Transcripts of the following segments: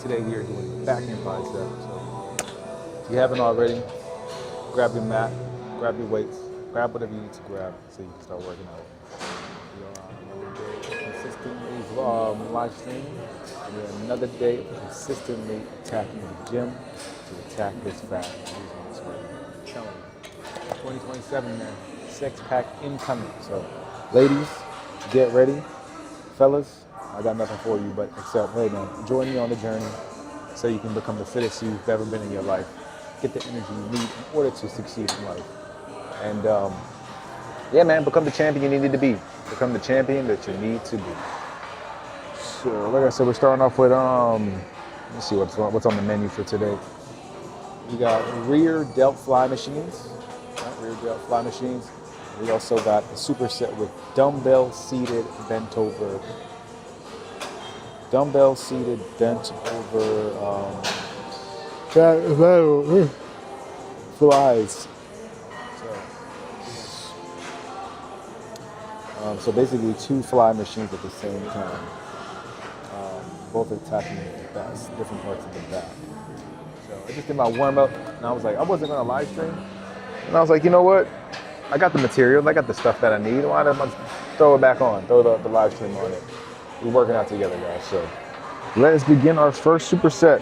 today we are doing back and bicep. So if you haven't already, grab your mat, grab your weights, grab whatever you need to grab so you can start working out. We are on another day of consistently live streaming. We're on another day of consistently attacking the gym to attack this fat. I'm telling you, 2027, man, six pack incoming. So, ladies, get ready. Fellas, I got nothing for you, but except, hey man, join me on the journey so you can become the fittest you've ever been in your life. Get the energy you need in order to succeed in life. And yeah, man, become the champion you need to be. Become the champion that you need to be. So, like I said, we're starting off with let's see what's on the menu for today. We got rear delt fly machines. Right, rear delt fly machines. We also got a superset with dumbbell seated bent over flies. So basically 2 fly machines at the same time. Both attacking different parts of the back. So I just did my warm up and I was like, I wasn't gonna live stream. And I was like, you know what? I got the material, I got the stuff that I need. Why don't I throw it back on, throw the live stream on it. We're working out together, guys. So let's begin our first superset.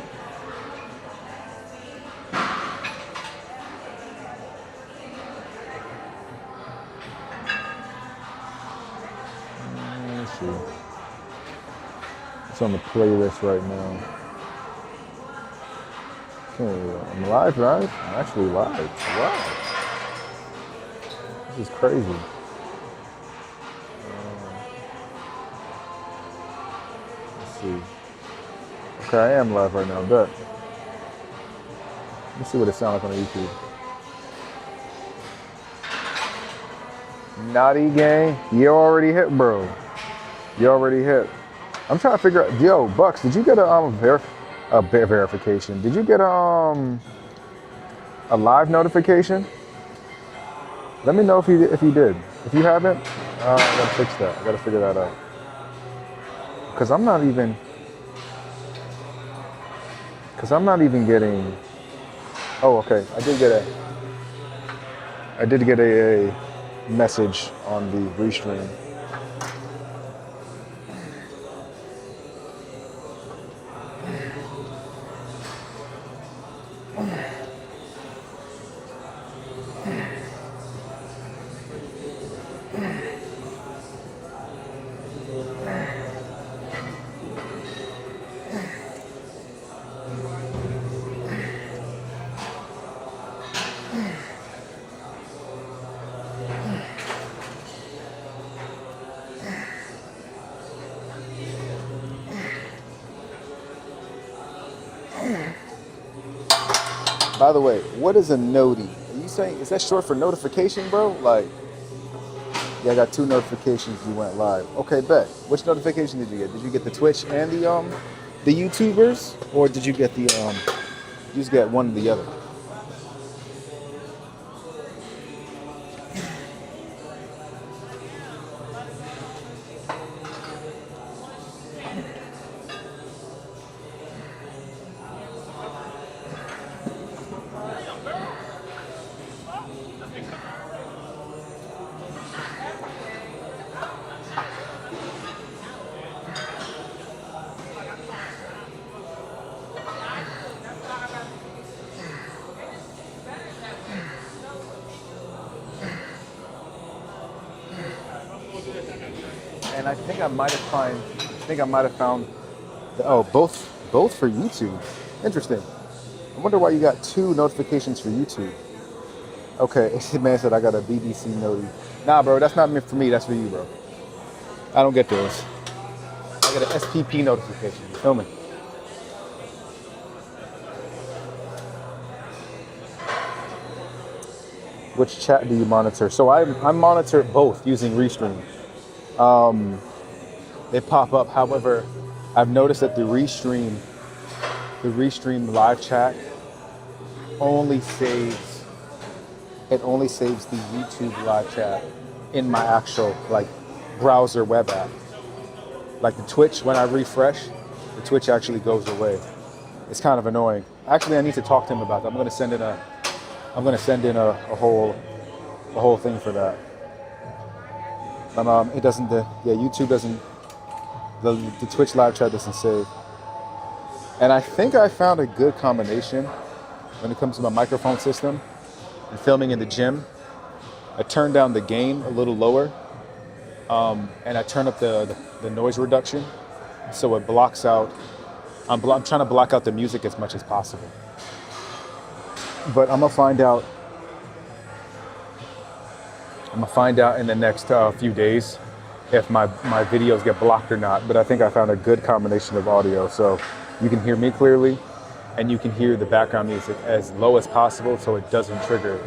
Let's see. It's on the playlist right now. Okay, I'm live, right? I'm actually live. Wow. This is crazy. Let's see. Okay, I am live right now, but let's see what it sounds like on YouTube. Naughty gang, you already hit, bro. You already hit. I'm trying to figure out, yo, Bucks, did you get a verification? Did you get a live notification? Let me know if you did. If you haven't, I gotta fix that. I gotta figure that out. Cause I'm not even getting. Oh, okay. I did get a message on the restream. By the way, what is a noti? Are you saying, is that short for notification, bro? Like, yeah, I got 2 notifications you went live. Okay, bet. Which notification did you get? Did you get the Twitch and the YouTubers? Or did you get you just get one or the other? And I think I might have found both for YouTube. Interesting. I wonder why you got 2 notifications for YouTube. Okay, this man said I got a BBC noti. Nah, bro, that's not meant for me. That's for you, bro. I don't get those. I get an SPP notification. You feel me? Which chat do you monitor? So I monitor both using Restream. They pop up. However, I've noticed that the Restream live chat only saves the YouTube live chat in my actual browser web app. Like the Twitch, when I refresh, the Twitch actually goes away. It's kind of annoying. Actually, I need to talk to him about that. I'm gonna send in a whole thing for that. It doesn't. YouTube doesn't. The Twitch live chat doesn't save. And I think I found a good combination when it comes to my microphone system and filming in the gym. I turned down the gain a little lower, and I turn up the noise reduction, so it blocks out. I'm trying to block out the music as much as possible. But I'm gonna find out. In the next few days if my videos get blocked or not. But I think I found a good combination of audio, so you can hear me clearly, and you can hear the background music as low as possible, so it doesn't trigger.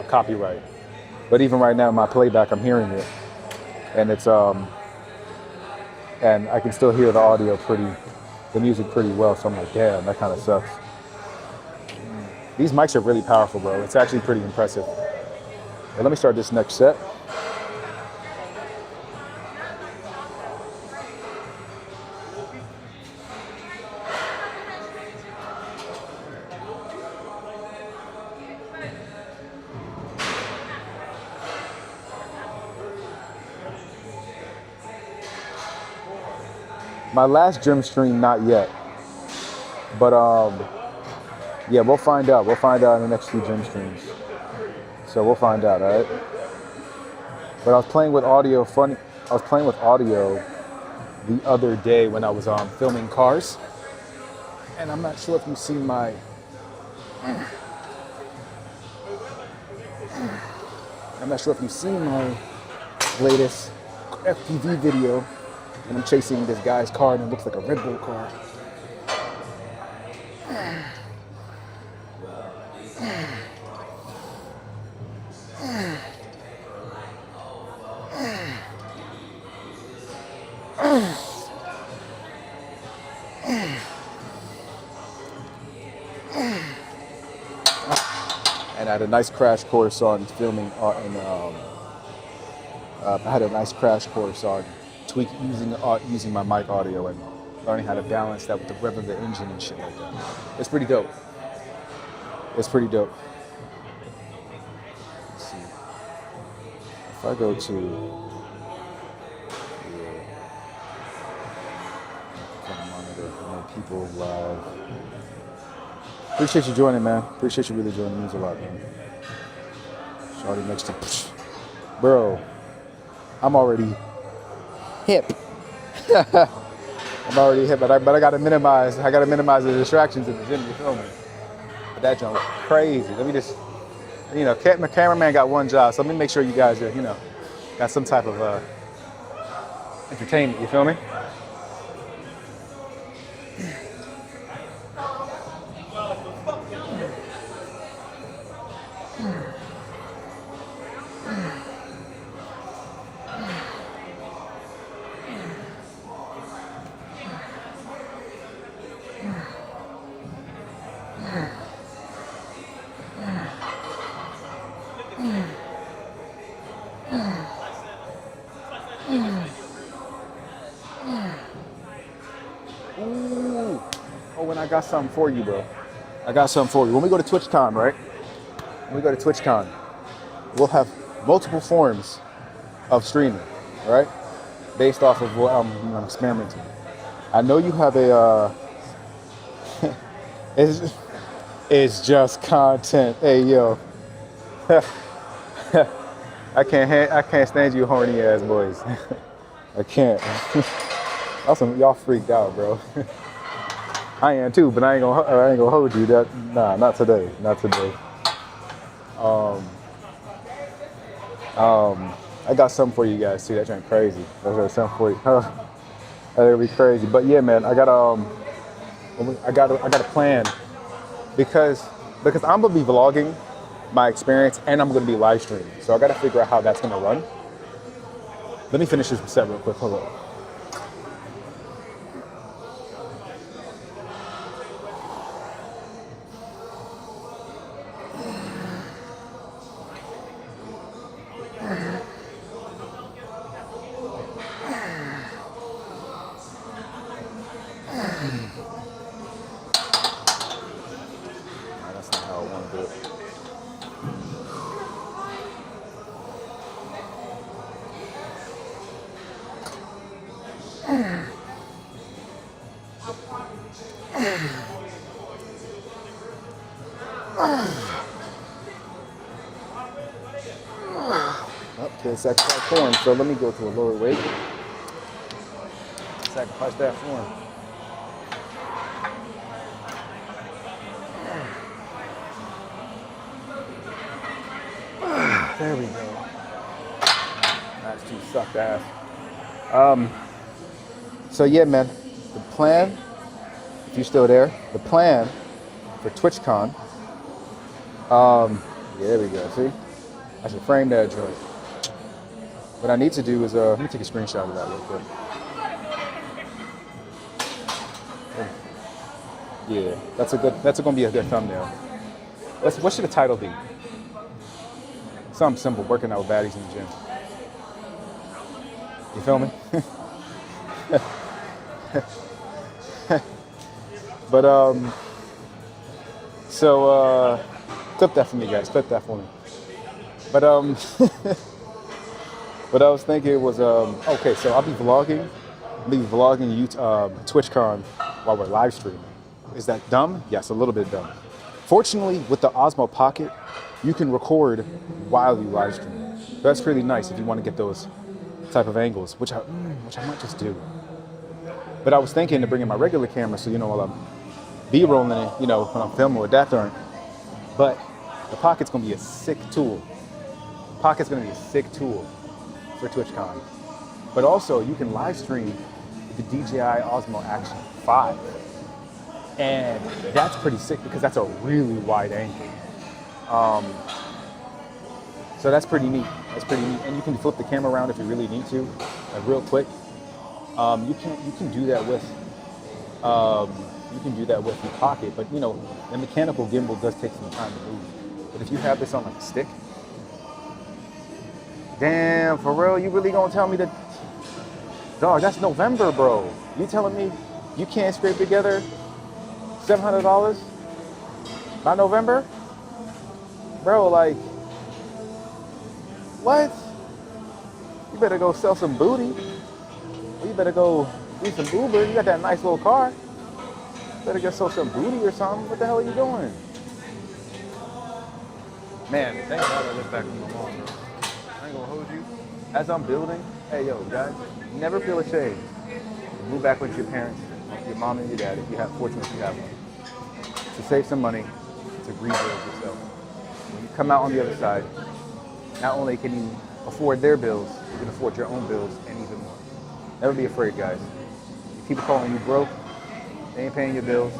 Copyright. But even right now, my playback, I'm hearing it, and it's and I can still hear the music pretty well. So I'm like, damn, that kind of sucks. These mics are really powerful, bro. It's actually pretty impressive. But let me start this next set. My last gym stream, not yet. But yeah, we'll find out. We'll find out in the next few gym streams. So we'll find out, all right? But I was playing with audio. I was playing with audio the other day when I was filming cars, and I'm not sure if you've seen my. I'm not sure if you've seen my latest FPV video, and I'm chasing this guy's car, and it looks like a Red Bull car. And I had a nice crash course on filming, I had a nice crash course on using my mic audio and learning how to balance that with the rev of the engine and shit like that. It's pretty dope. Let's see. If I go to monitor people live. Appreciate you joining, man. Appreciate you really joining. It means a lot, man. Shawty next to, bro. I'm already hip. I'm already hip, but I gotta minimize. I gotta minimize the distractions in the gym. You feel me? But that jump was crazy. Let me just, my cameraman got one job, so let me make sure you guys are, got some type of entertainment. You feel me? Ooh. Oh, and I got something for you, bro. I got something for you. When we go to TwitchCon, right? When we go to TwitchCon, we'll have multiple forms of streaming, right? Based off of what I'm experimenting. I know you have a, it's just content. Hey, yo. I can't stand you horny ass boys. I can't. Y'all freaked out, bro. I am too, but I ain't gonna hold you. Nah, not today. Not today. I got something for you guys too. That's crazy. That's something for you. That'll be crazy. But yeah, man, I got a plan because I'm gonna be vlogging my experience and I'm gonna be live streaming. So I gotta figure out how that's gonna run. Let me finish this set real quick. Hold on. That's not how I want to do it. Okay, sacrifice form. So let me go to a lower weight. Sacrifice that form. There we go. That's too sucked ass. So yeah, man. The plan, if you're still there, the plan for TwitchCon. Yeah, there we go. See, I should frame that joint. What I need to do is let me take a screenshot of that real quick. Yeah, that's gonna be a good thumbnail. What should the title be? Something simple, working out with baddies in the gym. You feel me? But clip that for me, guys. Clip that for me. But what I was thinking was okay. So I'll be vlogging. TwitchCon while we're live streaming. Is that dumb? Yes, a little bit dumb. Fortunately, with the Osmo Pocket, you can record while you live stream. So that's pretty nice if you want to get those type of angles, which I might just do. But I was thinking to bring in my regular camera, so while I'm B-rolling it, when I'm filming with that darn. But the Pocket's gonna be a sick tool. Pocket's gonna be a sick tool for TwitchCon. But also, you can live stream with the DJI Osmo Action 5. And that's pretty sick because that's a really wide angle. So that's pretty neat. And you can flip the camera around if you really need to, like real quick. You can do that with the Pocket, but the mechanical gimbal does take some time to move. But if you have this on like a stick, damn, for real, you really gonna tell me that? Dog, that's November, bro. You telling me you can't scrape together $700 by November? Bro, like, what? You better go sell some booty. Or you better go do some Uber. You got that nice little car. You better go sell some booty or something. What the hell are you doing? Man, thank God I live back with my mom, bro. I ain't gonna hold you. As I'm building, hey, yo, guys, never feel ashamed. Move back with your parents, your mom and your dad, if you have, fortunate if you have one. To save some money, to rebuild yourself. When you come out on the other side, not only can you afford their bills, you can afford your own bills and even more. Never be afraid, guys. If people calling you broke, they ain't paying your bills.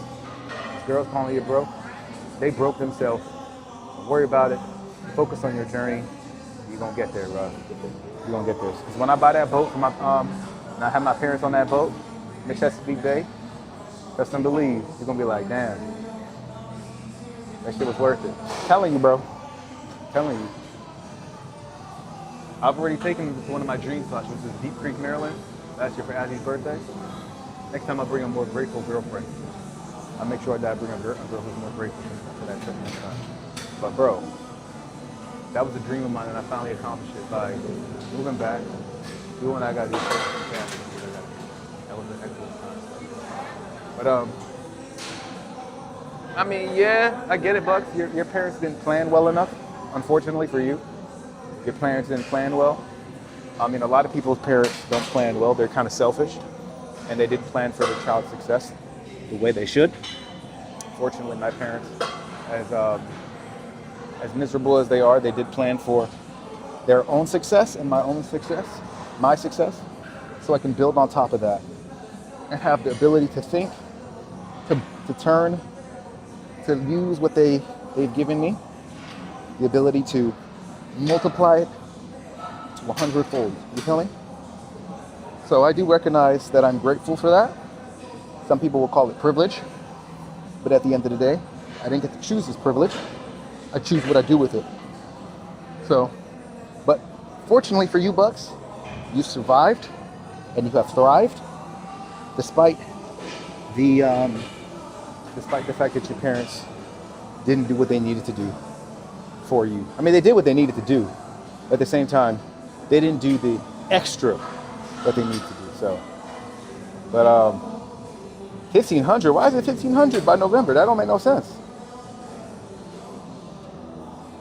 If girls calling you broke, they broke themselves. Don't worry about it. Focus on your journey. You're gonna get there, bro. You're gonna get there. Because when I buy that boat for my and I have my parents on that boat, in the Chesapeake Bay, trust and believe, you're gonna be like, damn, that shit was worth it. I'm telling you, bro. I'm telling you. I've already taken him to one of my dream spots, which is Deep Creek, Maryland. Last year for Addie's birthday. Next time I'll bring a more grateful girlfriend. I'll make sure that I bring a girl who's more grateful for that trip next time. But bro, that was a dream of mine, and I finally accomplished it by moving back, doing what I got to do. That was an excellent time. But I mean, yeah, I get it, Bucks. Your parents didn't plan well enough, unfortunately for you. Your parents didn't plan well. I mean, a lot of people's parents don't plan well. They're kind of selfish, and they didn't plan for their child's success the way they should. Fortunately, my parents, as miserable as they are, they did plan for their own success and my success, so I can build on top of that and have the ability to think, to turn, to use what they've given me, the ability to multiply it to 100-fold. You feel me? So I do recognize that I'm grateful for that. Some people will call it privilege, but at the end of the day, I didn't get to choose this privilege. I choose what I do with it. So, but fortunately for you, Bucks, you survived and you have thrived despite Despite the fact that your parents didn't do what they needed to do for you. I mean, they did what they needed to do. But at the same time, they didn't do the extra that they need to do. So, but 1,500. Why is it 1,500 by November? That don't make no sense.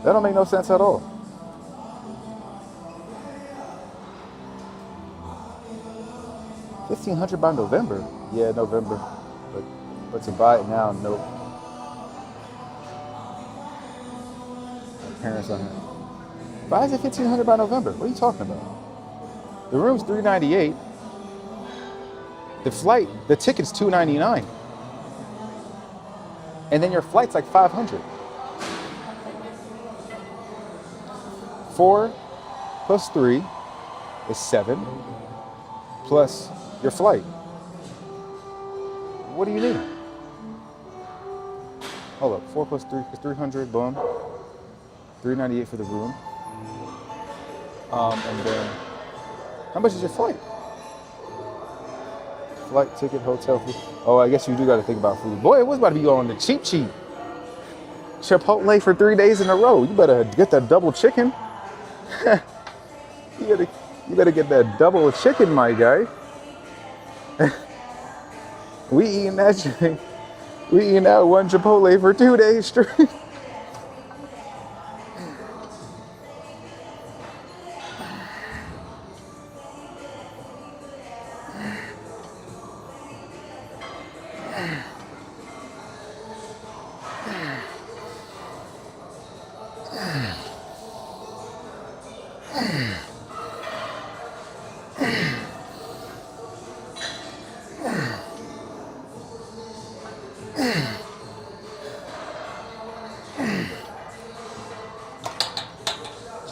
That don't make no sense at all. $1,500 by November. Yeah, November. But to buy it now, nope. My parents on it. Why is it $1,500 by November? What are you talking about? The room's $398. The ticket's $299. And then your flight's like $500. 4 plus 3 is 7 plus your flight. What do you need? Hold up, 4 plus 3 is 300, boom. $398 for the room. And then, how much is your flight? Flight, ticket, hotel, food. Oh, I guess you do got to think about food. Boy, it was about to be on the cheap. Chipotle for 3 days in a row. You better get that double chicken. You better get that double chicken, my guy. We eating that one Chipotle for 2 days straight.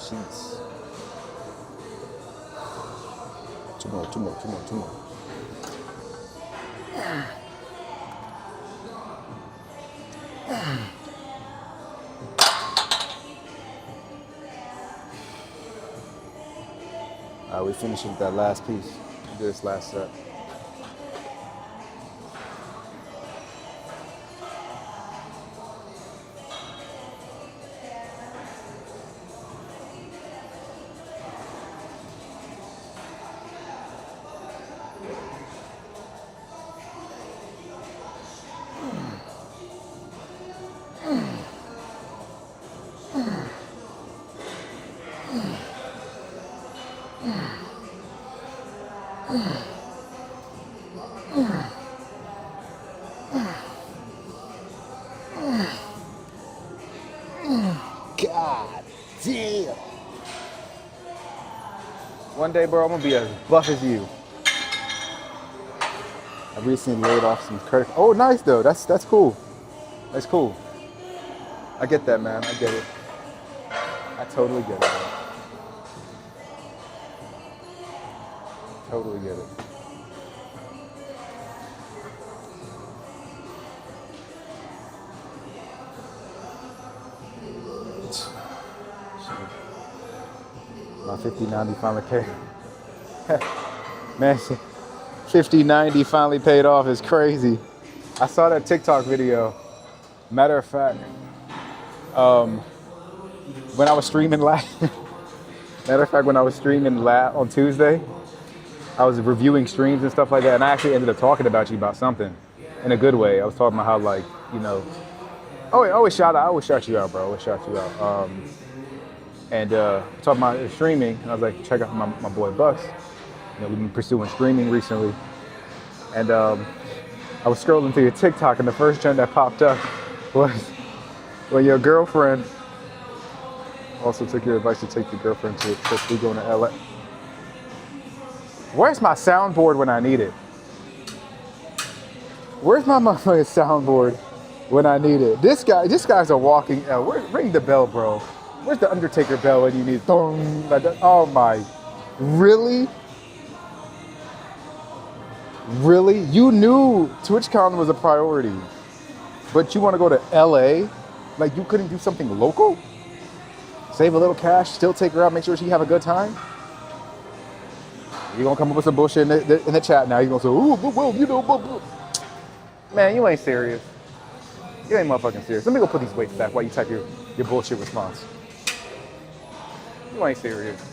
Jeez. Two more. All right, we finishing with that last piece. Do this last set. God damn. One day, bro, I'm gonna be as buff as you. I recently laid off some credit. Oh, nice though. That's cool. That's cool. I get that, man. I get it. I totally get it, man. Totally get it. My 5090 finally paid. Man, 5090 finally paid off. Is crazy. I saw that TikTok video. Matter of fact, when I was streaming live, on Tuesday, I was reviewing streams and stuff like that, and I actually ended up talking about you about something in a good way. I was talking about how, like, you know, I always shout you out, bro. I always shout you out. And talking about streaming, and I was like, check out my boy Bucks. You know, we've been pursuing streaming recently. And I was scrolling through your TikTok, and the first trend that popped up was when your girlfriend also took your advice to take your girlfriend to a trip. We going to LA. Where's my soundboard when I need it? Where's my motherfucking soundboard when I need it? This guy's a walking L. Ring the bell, bro. Where's the Undertaker bell when you need it? Oh my, really? Really? You knew TwitchCon was a priority, but you want to go to LA? Like, you couldn't do something local? Save a little cash, still take her out, make sure she have a good time? You're gonna come up with some bullshit in the chat now. You're gonna say, ooh, well, you know, Man, you ain't serious. You ain't motherfucking serious. Let me go put these weights back while you type your bullshit response. You ain't serious.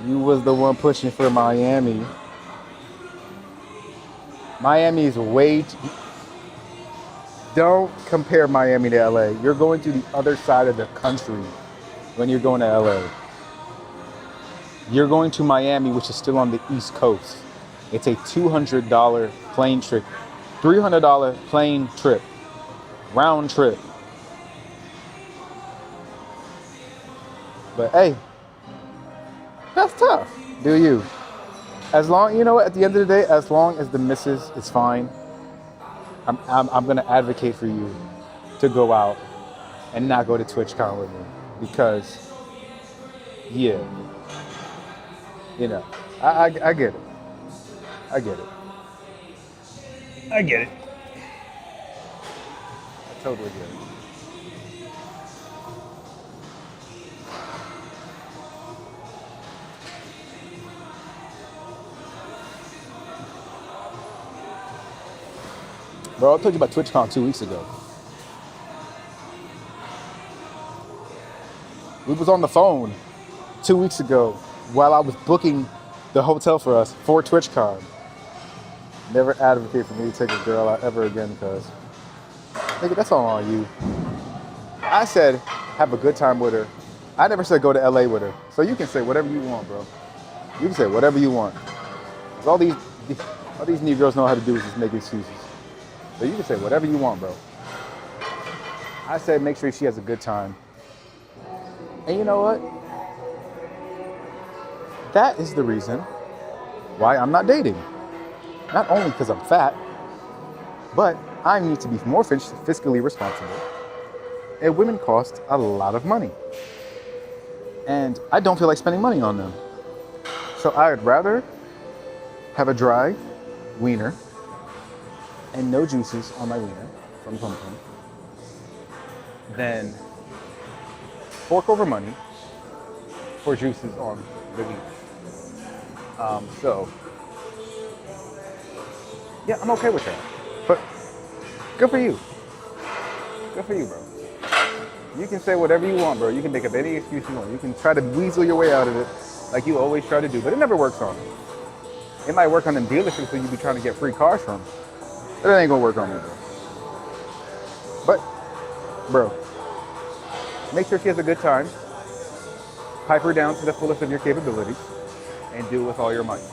You was the one pushing for Miami. Miami is way too... Don't compare Miami to LA. You're going to the other side of the country when you're going to LA. You're going to Miami, which is still on the East Coast. It's a $200 plane trip, $300 plane trip, round trip. But hey, that's tough. Do you? As long, you know what, at the end of the day, as long as the missus is fine, I'm going to advocate for you to go out and not go to TwitchCon with me. Because, yeah, you know, I get it. I get it. I get it. I totally get it. Bro, I told you about TwitchCon 2 weeks ago. We was on the phone 2 weeks ago while I was booking the hotel for us for TwitchCon. Never advocate for me to take a girl out ever again, because, nigga, that's all on you. I said have a good time with her. I never said go to LA with her. So you can say whatever you want, bro. You can say whatever you want. All these Negroes know how to do is just make excuses. So you can say whatever you want, bro. I said make sure she has a good time. And you know what? That is the reason why I'm not dating. Not only because I'm fat, but I need to be more fiscally responsible. And women cost a lot of money. And I don't feel like spending money on them. So I'd rather have a dry wiener and no juices on my wiener from Pum Pum than fork over money for juices on the wiener. So, yeah, I'm okay with that. But good for you. Good for you, bro. You can say whatever you want, bro. You can make up any excuse you want. You can try to weasel your way out of it like you always try to do, but it never works on me. It might work on them dealerships where you be trying to get free cars from, but it ain't gonna work on me, bro. But, bro, make sure she has a good time. Pipe her down to the fullest of your capabilities and do it with all your might.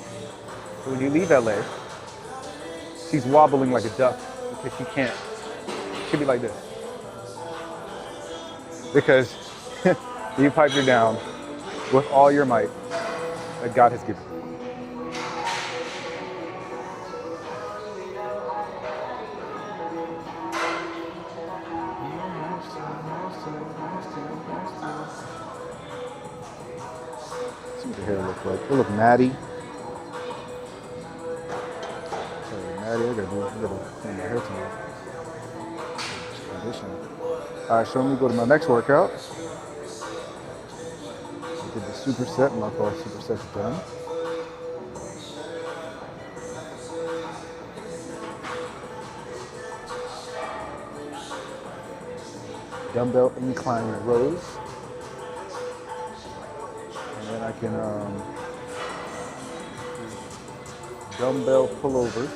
So when you leave LA, she's wobbling like a duck because she can't. She'll be like this. Because you piped her down with all your might that God has given you. See what the hair looks like. It look natty. Sorry, natty. I gotta clean my hair tonight. Condition. All right, so let me go to my next workout. I did the superset, and I'll call superset's done. Dumbbell incline rows. And then I can dumbbell pullovers.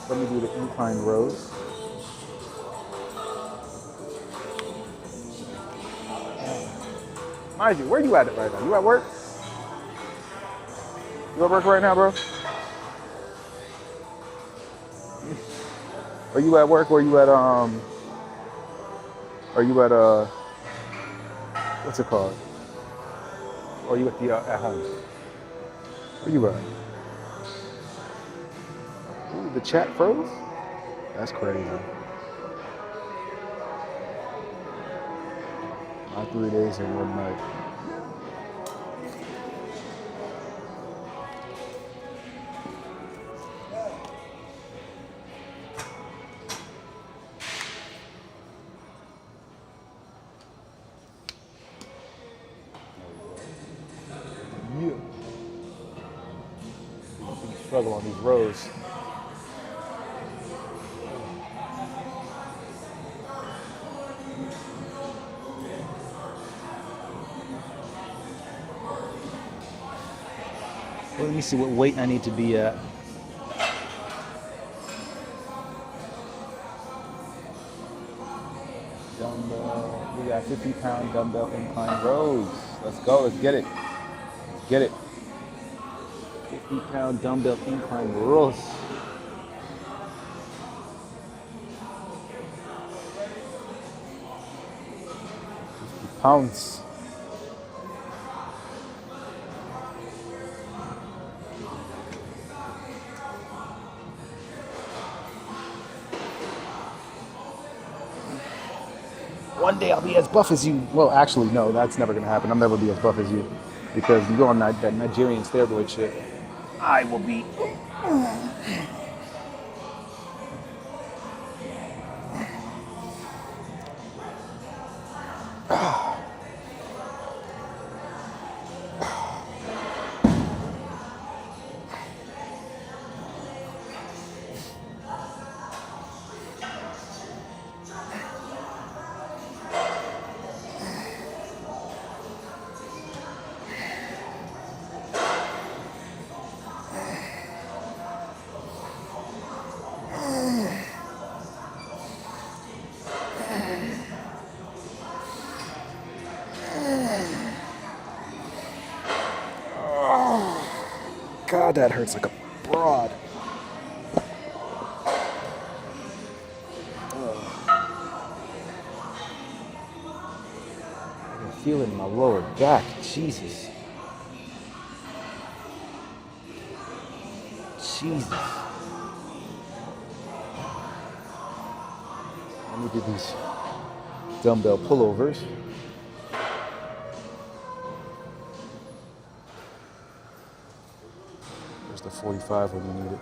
Let me do the incline rows. Mind you, where you at right now? You at work? You at work right now, bro? Are you at work or are you at what's it called? Or are you at the at home? Where you at? Ooh, the chat froze? That's crazy. My 3 days and 1 night. Yeah. You struggle on these rows. Well, let me see what weight I need to be at. Dumbbell. We got 50-pound dumbbell incline rows. Let's go. Let's get it. Let's get it. 50-pound dumbbell incline rows. 50 pounds. One day I'll be as buff as you. Well, actually, no, that's never gonna happen. I'll never be as buff as you, because you go on that Nigerian steroid shit. I will be. God, that hurts like a broad. I can feel it in my lower back. Jesus. Jesus. Let me do these dumbbell pullovers. There's the 45 when you need it.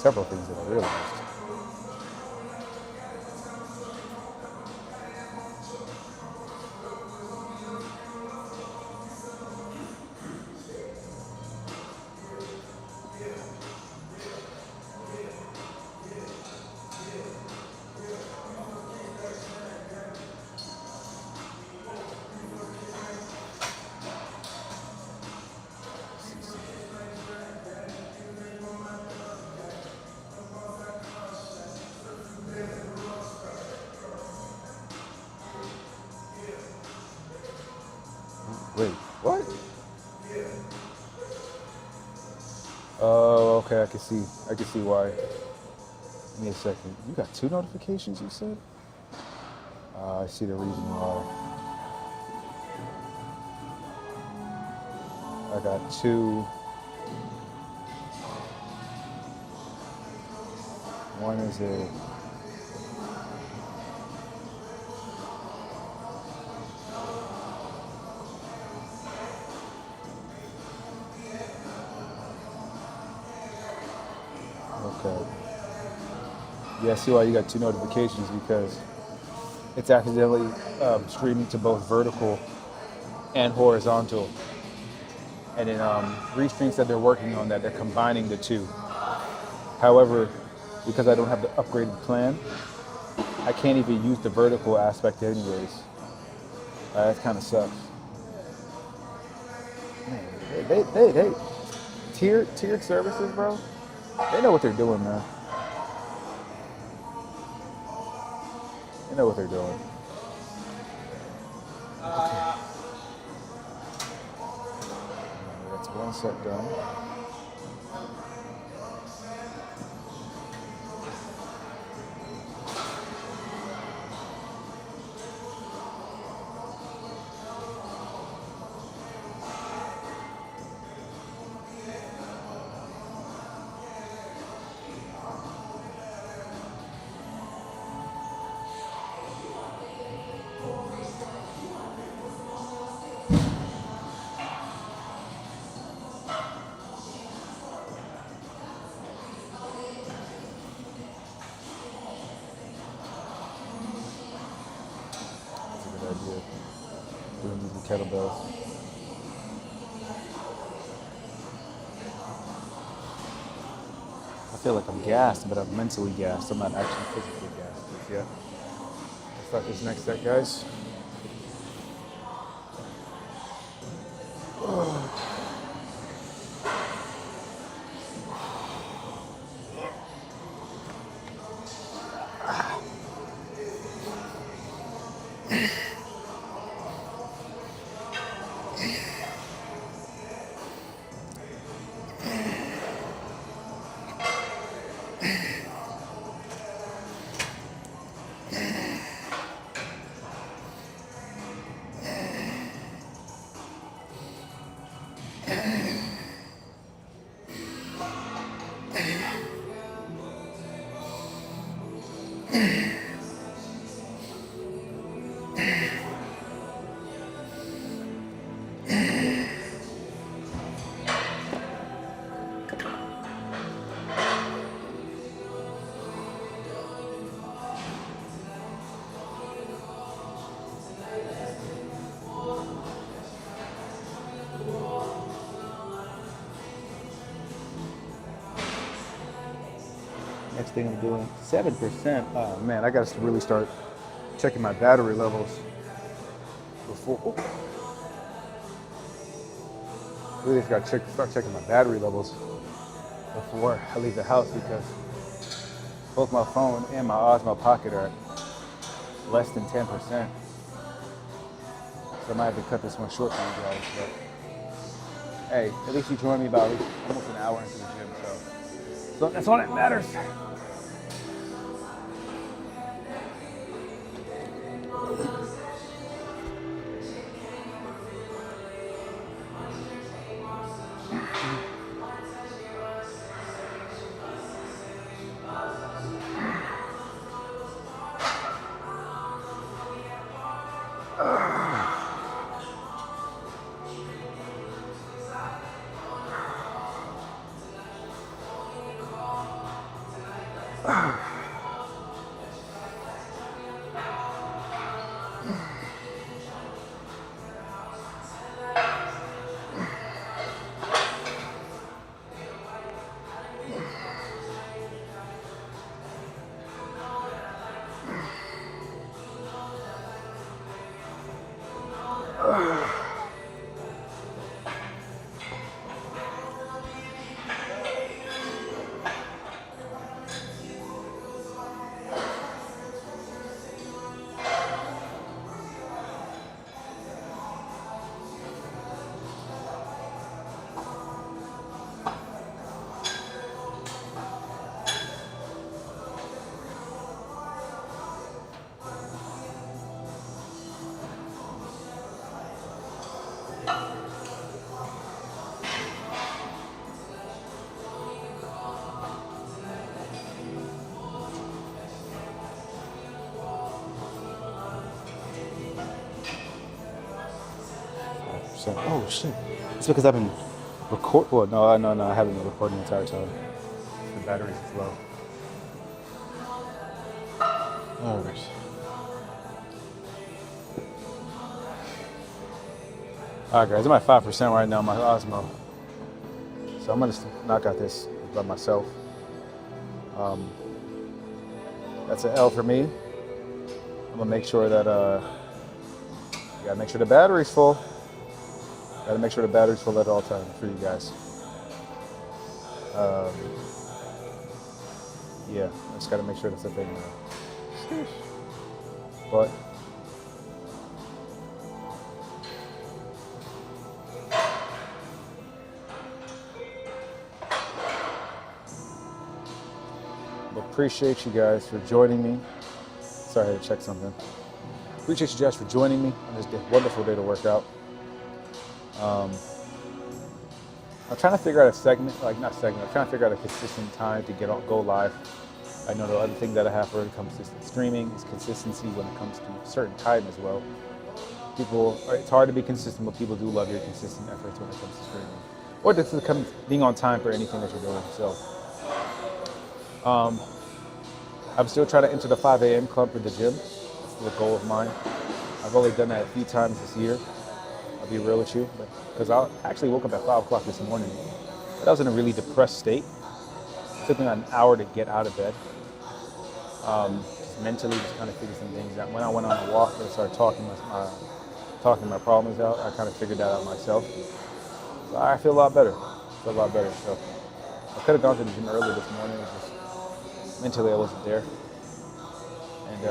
Several things that I realized. What? Oh, okay. I can see. I can see why. Give me a second. You got 2 notifications, you said? I see the reason why. I got 2. One is a okay. Yeah, I see why you got 2 notifications because it's accidentally streaming to both vertical and horizontal. And then Restream said they're working on that. They're combining the 2. However, because I don't have the upgraded plan, I can't even use the vertical aspect anyways. That kind of sucks. Man, they tiered services, bro. They know what they're doing, man. They know what they're doing. Okay. That's one set done. That's a good idea. Doing these kettlebells. I feel like I'm gassed, but I'm mentally gassed. I'm not actually physically gassed just yet. Let's start this next set, guys. Next thing I'm doing, 7%. Oh man, I gotta really start checking my battery levels before. Really just gotta start checking my battery levels before I leave the house because both my phone and my Osmo Pocket are at less than 10%. So I might have to cut this one short for you guys. But hey, at least you joined me about almost an hour into the gym, so that's all that matters. 5%. Oh shit! It's because I've been Well, no, I haven't been recording the entire time. The batteries is low. All right. All right, guys. I'm at 5% right now. My Osmo. So I'm gonna knock out this by myself. That's an L for me. I'm gonna make sure that you gotta make sure the battery's full. Gotta make sure the battery's full at all times for you guys. Yeah, I just gotta make sure that's a thing. But appreciate you guys for joining me. Sorry, I had to check something. Appreciate you guys for joining me on this wonderful day to work out. I'm trying to figure out a segment, I'm trying to figure out a consistent time to go live. I know the other thing that I have when it comes to streaming is consistency when it comes to a certain time as well. It's hard to be consistent, but people do love your consistent efforts when it comes to streaming. Or being on time for anything that you're doing. So, I'm still trying to enter the 5 a.m. club for the gym. That's still a goal of mine. I've only done that a few times this year. I'll be real with you, because I actually woke up at 5 o'clock this morning. But I was in a really depressed state. It took me an hour to get out of bed. Mentally, just kind of figure some things out. When I went on a walk and started talking my problems out, I kind of figured that out myself. So I feel a lot better. So I could have gone to the gym earlier this morning. Mentally, I wasn't there. And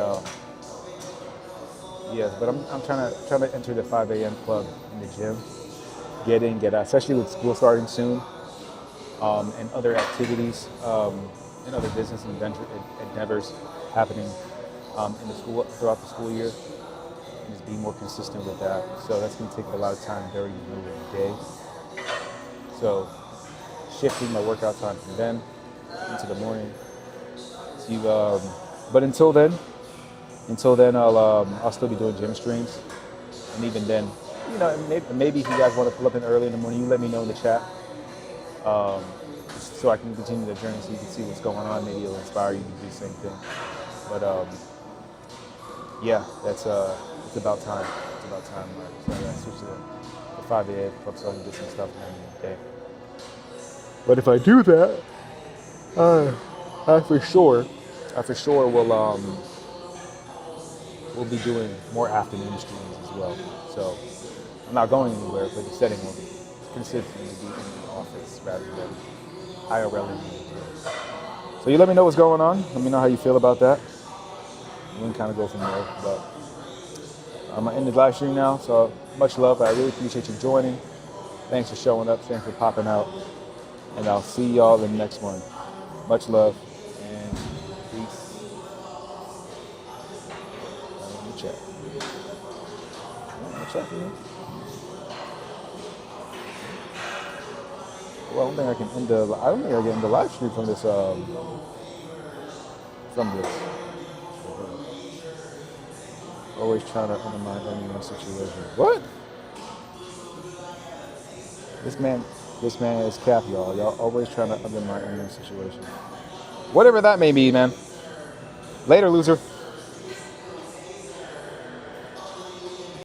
but I'm trying to enter the 5 a.m. club in the gym. Get in, get out, especially with school starting soon, and other activities and other business endeavors happening in the school throughout the school year. And just be more consistent with that. So that's going to take a lot of time during the middle of the day. So shifting my workout time from then into the morning. But until then, I'll still be doing gym streams, and even then, maybe if you guys want to pull up in early in the morning, you let me know in the chat, so I can continue the journey, so you can see what's going on. Maybe it'll inspire you to do the same thing. But it's about time. It's about time. Right? So I gotta switch to the 5 a.m. club so I can get some stuff done in the day. But if I do that, I for sure we'll be doing more afternoon streams as well. So I'm not going anywhere, but the setting will be consistently be in the office rather than IRL in the gym. So you let me know what's going on. Let me know how you feel about that. We can kind of go from there. But I'm gonna end the live stream now. So much love. I really appreciate you joining. Thanks for showing up. Thanks for popping out. And I'll see y'all in the next one. Much love. Check. Well, I don't think I can end the live stream from this. Always trying to undermine anyone's situation. What? This man is cap, y'all. Y'all always trying to undermine anyone's situation. Whatever that may be, man. Later, loser.